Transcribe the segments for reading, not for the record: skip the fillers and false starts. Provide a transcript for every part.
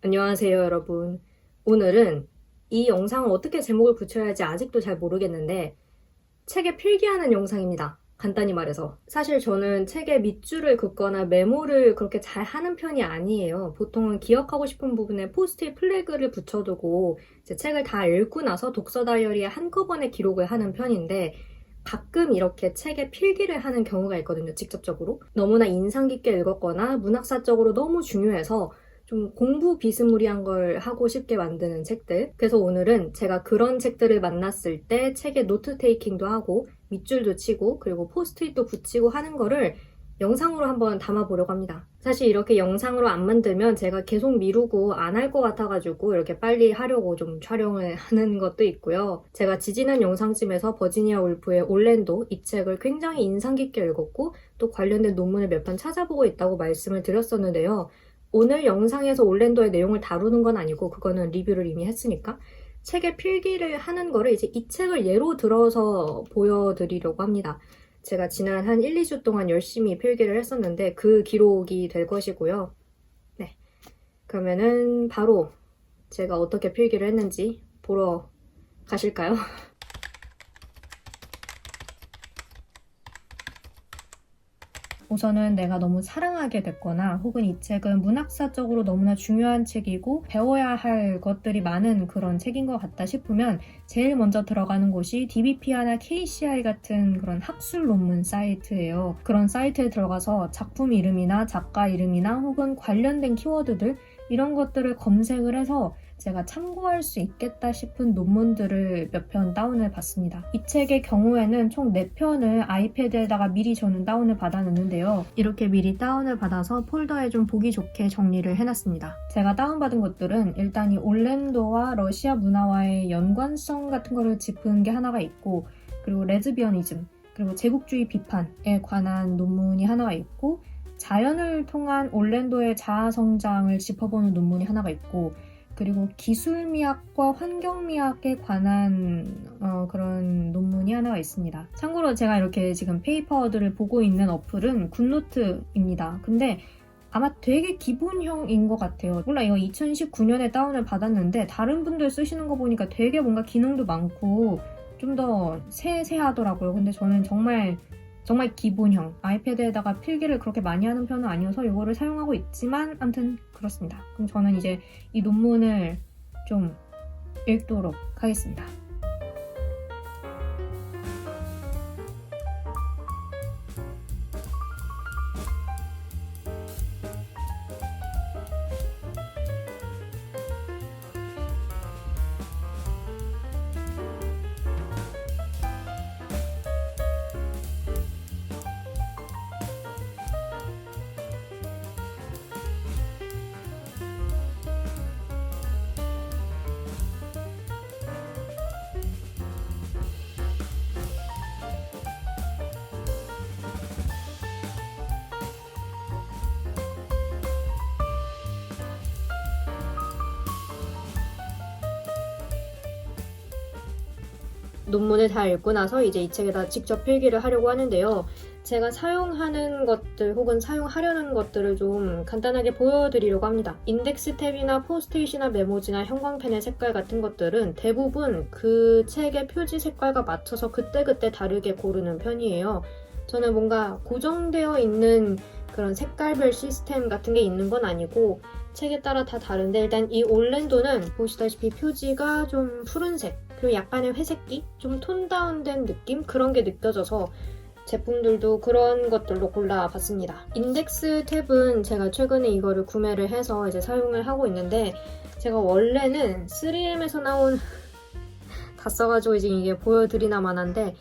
안녕하세요, 여러분. 오늘은 이 영상을 어떻게 제목을 붙여야 할지 아직도 잘 모르겠는데 책에 필기하는 영상입니다. 간단히 말해서. 사실 저는 책에 밑줄을 긋거나 메모를 그렇게 잘 하는 편이 아니에요. 보통은 기억하고 싶은 부분에 포스트잇 플래그를 붙여두고 이제 책을 다 읽고 나서 독서 다이어리에 한꺼번에 기록을 하는 편인데 가끔 이렇게 책에 필기를 하는 경우가 있거든요, 직접적으로. 너무나 인상 깊게 읽었거나 문학사적으로 너무 중요해서 좀 공부 비스무리한 걸 하고 싶게 만드는 책들. 그래서 오늘은 제가 그런 책들을 만났을 때 책에 노트 테이킹도 하고 밑줄도 치고 그리고 포스트잇도 붙이고 하는 거를 영상으로 한번 담아보려고 합니다. 사실 이렇게 영상으로 안 만들면 제가 계속 미루고 안 할 것 같아가지고 이렇게 빨리 하려고 좀 촬영을 하는 것도 있고요. 제가 지지난 영상쯤에서 버지니아 울프의 올랜도 이 책을 굉장히 인상 깊게 읽었고 또 관련된 논문을 몇 편 찾아보고 있다고 말씀을 드렸었는데요. 오늘 영상에서 올랜도의 내용을 다루는 건 아니고 그거는 리뷰를 이미 했으니까 책에 필기를 하는 거를 이제 이 책을 예로 들어서 보여드리려고 합니다. 제가 지난 한 1, 2주 동안 열심히 필기를 했었는데 그 기록이 될 것이고요. 네, 그러면은 바로 제가 어떻게 필기를 했는지 보러 가실까요? 우선은 내가 너무 사랑하게 됐거나 혹은 이 책은 문학사적으로 너무나 중요한 책이고 배워야 할 것들이 많은 그런 책인 것 같다 싶으면 제일 먼저 들어가는 곳이 DBPR나 KCI 같은 그런 학술 논문 사이트예요. 그런 사이트에 들어가서 작품 이름이나 작가 이름이나 혹은 관련된 키워드들 이런 것들을 검색을 해서 제가 참고할 수 있겠다 싶은 논문들을 몇 편 다운을 받습니다. 이 책의 경우에는 총 4편을 아이패드에다가 미리 저는 다운을 받아 놓는데요. 이렇게 미리 다운을 받아서 폴더에 좀 보기 좋게 정리를 해놨습니다. 제가 다운받은 것들은 일단 이 올랜도와 러시아 문화와의 연관성 같은 거를 짚은 게 하나가 있고 그리고 레즈비어니즘 그리고 제국주의 비판에 관한 논문이 하나가 있고 자연을 통한 올랜도의 자아 성장을 짚어보는 논문이 하나가 있고 그리고 기술미학과 환경미학에 관한 그런 논문이 하나가 있습니다. 참고로 제가 이렇게 지금 페이퍼들을 보고 있는 어플은 굿노트입니다. 근데 아마 되게 기본형인 것 같아요. 몰라, 이거 2019년에 다운을 받았는데 다른 분들 쓰시는 거 보니까 되게 뭔가 기능도 많고 좀 더 세세하더라고요. 근데 저는 정말 기본형 아이패드에다가 필기를 그렇게 많이 하는 편은 아니어서 이거를 사용하고 있지만 아무튼 그렇습니다. 그럼 저는 이제 이 논문을 좀 읽도록 하겠습니다. 논문을 다 읽고 나서 이제 이 책에다 직접 필기를 하려고 하는데요. 제가 사용하는 것들 혹은 사용하려는 것들을 좀 간단하게 보여드리려고 합니다. 인덱스 탭이나 포스트잇이나 메모지나 형광펜의 색깔 같은 것들은 대부분 그 책의 표지 색깔과 맞춰서 그때그때 다르게 고르는 편이에요. 저는 뭔가 고정되어 있는 그런 색깔별 시스템 같은 게 있는 건 아니고 책에 따라 다 다른데 일단 이 올랜도는 보시다시피 표지가 좀 푸른색 그리고 약간의 회색기? 좀 톤 다운된 느낌? 그런 게 느껴져서 제품들도 그런 것들로 골라봤습니다. 인덱스 탭은 제가 최근에 이거를 구매를 해서 이제 사용을 하고 있는데 제가 원래는 3M에서 나온 다 써가지고 이제 이게 보여드리나 마나인데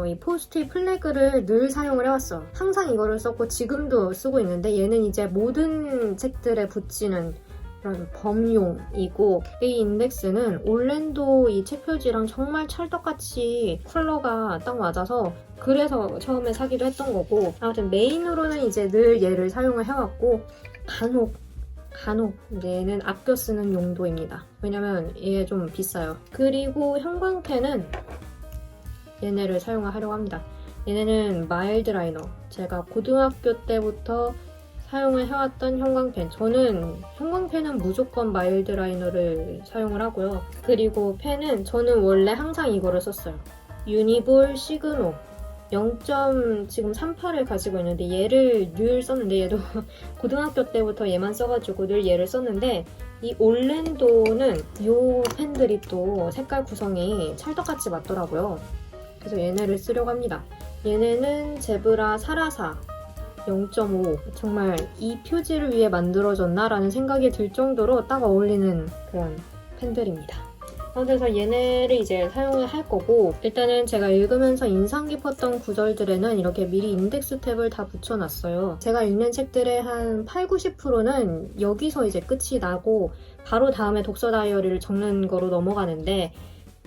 이 포스트잇 플래그를 늘 사용을 해왔어. 항상 이거를 썼고 지금도 쓰고 있는데 얘는 이제 모든 책들에 붙이는 그런 범용이고 이 인덱스는 올랜도 이 책 표지랑 정말 찰떡같이 컬러가 딱 맞아서 그래서 처음에 사기로 했던 거고 아무튼 메인으로는 이제 늘 얘를 사용을 해왔고 간혹 얘는 아껴 쓰는 용도입니다. 왜냐면 얘 좀 비싸요. 그리고 형광펜은 얘네를 사용하려고 합니다. 얘네는 마일드 라이너 제가 고등학교 때부터 사용을 해왔던 형광펜. 저는 형광펜은 무조건 마일드 라이너를 사용을 하고요. 그리고 펜은 저는 원래 항상 이거를 썼어요. 유니볼 시그노 0.38을 가지고 있는데 얘를 늘 썼는데 얘도 고등학교 때부터 얘만 써가지고 늘 얘를 썼는데 이 올랜도는 이 펜들이 또 색깔 구성이 찰떡같이 맞더라고요. 그래서 얘네를 쓰려고 합니다. 얘네는 제브라 사라사 0.5 정말 이 표지를 위해 만들어졌나? 라는 생각이 들 정도로 딱 어울리는 그런 펜들입니다. 그래서 얘네를 이제 사용을 할 거고 일단은 제가 읽으면서 인상 깊었던 구절들에는 이렇게 미리 인덱스 탭을 다 붙여놨어요. 제가 읽는 책들의 한 80~90%는 여기서 이제 끝이 나고 바로 다음에 독서 다이어리를 적는 거로 넘어가는데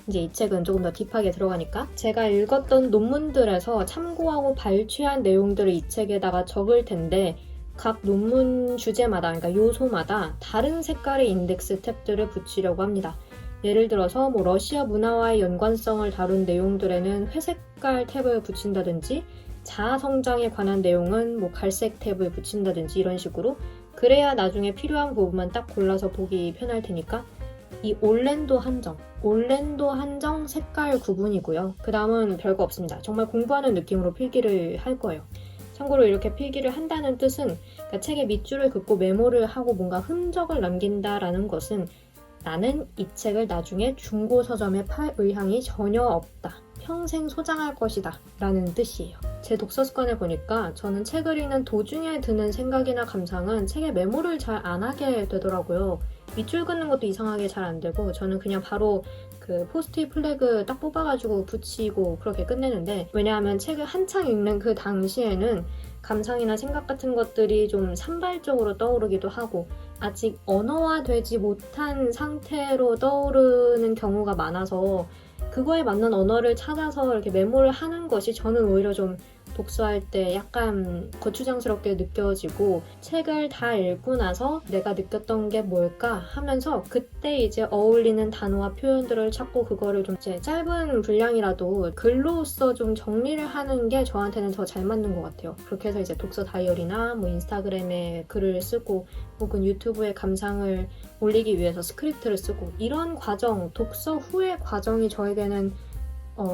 이제 이 책은 조금 더 딥하게 들어가니까 제가 읽었던 논문들에서 참고하고 발췌한 내용들을 이 책에다가 적을 텐데 각 논문 주제마다 그러니까 요소마다 다른 색깔의 인덱스 탭들을 붙이려고 합니다. 예를 들어서 뭐 러시아 문화와의 연관성을 다룬 내용들에는 회색깔 탭을 붙인다든지 자아 성장에 관한 내용은 뭐 갈색 탭을 붙인다든지 이런 식으로 그래야 나중에 필요한 부분만 딱 골라서 보기 편할 테니까 이 올랜도 한정 색깔 구분이고요. 그 다음은 별거 없습니다. 정말 공부하는 느낌으로 필기를 할 거예요. 참고로 이렇게 필기를 한다는 뜻은 그러니까 책의 밑줄을 긋고 메모를 하고 뭔가 흔적을 남긴다라는 것은 나는 이 책을 나중에 중고 서점에 팔 의향이 전혀 없다. 평생 소장할 것이다. 라는 뜻이에요. 제 독서 습관을 보니까 저는 책을 읽는 도중에 드는 생각이나 감상은 책에 메모를 잘 안 하게 되더라고요. 밑줄 긋는 것도 이상하게 잘 안 되고 저는 그냥 바로 그 포스트잇 플래그 딱 뽑아가지고 붙이고 그렇게 끝내는데 왜냐하면 책을 한창 읽는 그 당시에는 감상이나 생각 같은 것들이 좀 산발적으로 떠오르기도 하고 아직 언어화되지 못한 상태로 떠오르는 경우가 많아서 그거에 맞는 언어를 찾아서 이렇게 메모를 하는 것이 저는 오히려 좀 독서할 때 약간 거추장스럽게 느껴지고 책을 다 읽고 나서 내가 느꼈던 게 뭘까 하면서 그때 이제 어울리는 단어와 표현들을 찾고 그거를 좀 이제 짧은 분량이라도 글로써 좀 정리를 하는 게 저한테는 더 잘 맞는 것 같아요. 그렇게 해서 이제 독서 다이어리나 뭐 인스타그램에 글을 쓰고 혹은 유튜브에 감상을 올리기 위해서 스크립트를 쓰고 이런 과정, 독서 후의 과정이 저에게는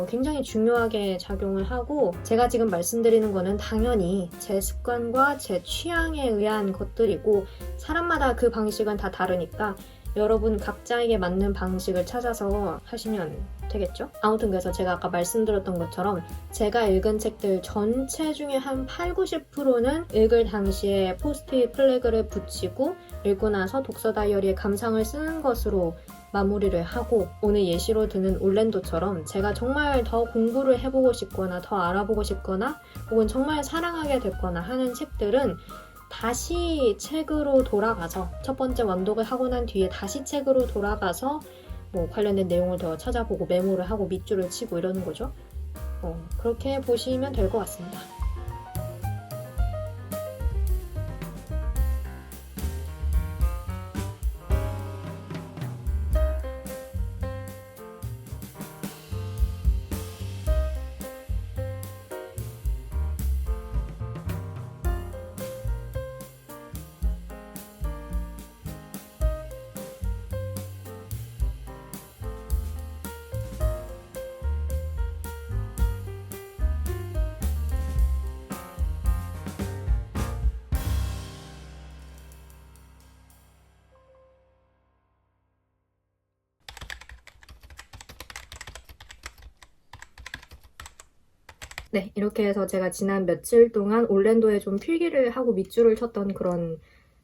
굉장히 중요하게 작용을 하고 제가 지금 말씀드리는 거는 당연히 제 습관과 제 취향에 의한 것들이고 사람마다 그 방식은 다 다르니까 여러분 각자에게 맞는 방식을 찾아서 하시면 되겠죠? 아무튼 그래서 제가 아까 말씀드렸던 것처럼 제가 읽은 책들 전체 중에 한 80~90%는 읽을 당시에 포스트잇 플래그를 붙이고 읽고 나서 독서 다이어리에 감상을 쓰는 것으로 마무리를 하고 오늘 예시로 드는 올랜도처럼 제가 정말 더 공부를 해보고 싶거나 더 알아보고 싶거나 혹은 정말 사랑하게 됐거나 하는 책들은 다시 책으로 돌아가서 첫 번째 완독을 하고 난 뒤에 다시 책으로 돌아가서 뭐 관련된 내용을 더 찾아보고 메모를 하고 밑줄을 치고 이러는 거죠. 그렇게 보시면 될 것 같습니다. 네, 이렇게 해서 제가 지난 며칠 동안 올랜도에 좀 필기를 하고 밑줄을 쳤던 그런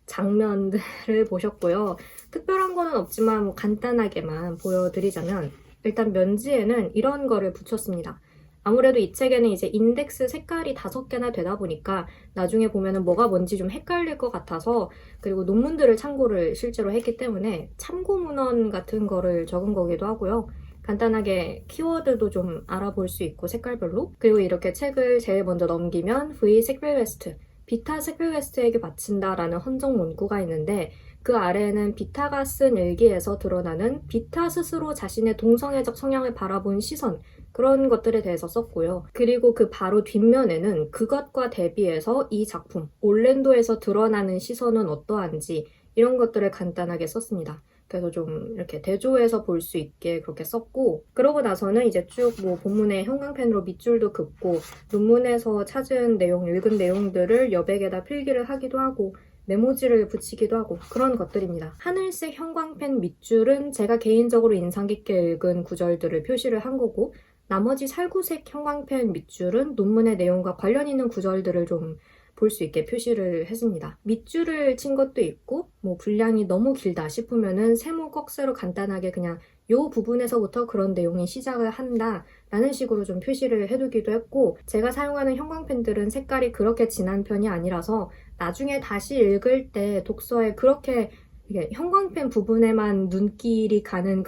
장면들을 보셨고요. 특별한 거는 없지만 뭐 간단하게만 보여드리자면 일단 면지에는 이런 거를 붙였습니다. 아무래도 이 책에는 이제 인덱스 색깔이 5개나 되다 보니까 나중에 보면은 뭐가 뭔지 좀 헷갈릴 것 같아서 그리고 논문들을 참고를 실제로 했기 때문에 참고 문헌 같은 거를 적은 거기도 하고요. 간단하게 키워드도 좀 알아볼 수 있고 색깔별로 그리고 이렇게 책을 제일 먼저 넘기면 V 색빌웨스트 비타 색빌웨스트에게 바친다라는 헌정 문구가 있는데 그 아래에는 비타가 쓴 일기에서 드러나는 비타 스스로 자신의 동성애적 성향을 바라본 시선 그런 것들에 대해서 썼고요. 그리고 그 바로 뒷면에는 그것과 대비해서 이 작품, 올랜도에서 드러나는 시선은 어떠한지 이런 것들을 간단하게 썼습니다. 그래서 좀 이렇게 대조해서 볼 수 있게 그렇게 썼고, 그러고 나서는 이제 쭉 뭐 본문에 형광펜으로 밑줄도 긋고 논문에서 찾은 내용, 읽은 내용들을 여백에다 필기를 하기도 하고 메모지를 붙이기도 하고 그런 것들입니다. 하늘색 형광펜 밑줄은 제가 개인적으로 인상 깊게 읽은 구절들을 표시를 한 거고, 나머지 살구색 형광펜 밑줄은 논문의 내용과 관련 있는 구절들을 좀 볼 수 있게 표시를 했습니다. 밑줄을 친 것도 있고, 뭐 분량이 너무 길다 싶으면은 세모 꺽쇠로 간단하게 그냥 요 부분에서부터 그런 내용이 시작을 한다 라는 식으로 좀 표시를 해두기도 했고, 제가 사용하는 형광펜들은 색깔이 그렇게 진한 편이 아니라서 나중에 다시 읽을 때 독서에 그렇게 이게 형광펜 부분에만 눈길이 가는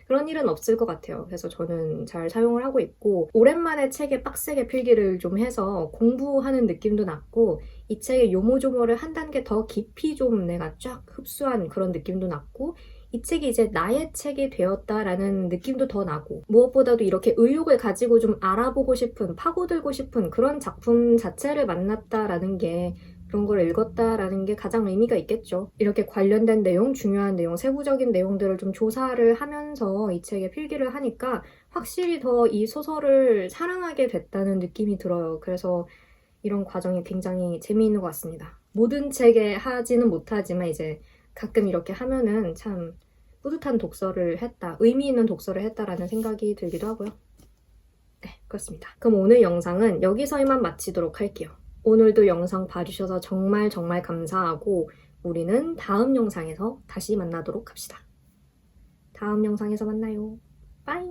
그런 일은 없을 것 같아요. 그래서 저는 잘 사용을 하고 있고, 오랜만에 책에 빡세게 필기를 좀 해서 공부하는 느낌도 났고, 이 책의 요모조모를 한 단계 더 깊이 좀 내가 쫙 흡수한 그런 느낌도 났고, 이 책이 이제 나의 책이 되었다라는 느낌도 더 나고, 무엇보다도 이렇게 의욕을 가지고 좀 알아보고 싶은, 파고들고 싶은 그런 작품 자체를 만났다라는 게, 그런 걸 읽었다라는 게 가장 의미가 있겠죠. 이렇게 관련된 내용, 중요한 내용, 세부적인 내용들을 좀 조사를 하면서 이 책에 필기를 하니까 확실히 더 이 소설을 사랑하게 됐다는 느낌이 들어요. 그래서 이런 과정이 굉장히 재미있는 것 같습니다. 모든 책에 하지는 못하지만 이제 가끔 이렇게 하면은 참 뿌듯한 독서를 했다, 의미 있는 독서를 했다라는 생각이 들기도 하고요. 네, 그렇습니다. 그럼 오늘 영상은 여기서 이만 마치도록 할게요. 오늘도 영상 봐주셔서 정말 감사하고, 우리는 다음 영상에서 다시 만나도록 합시다. 다음 영상에서 만나요. 빠이.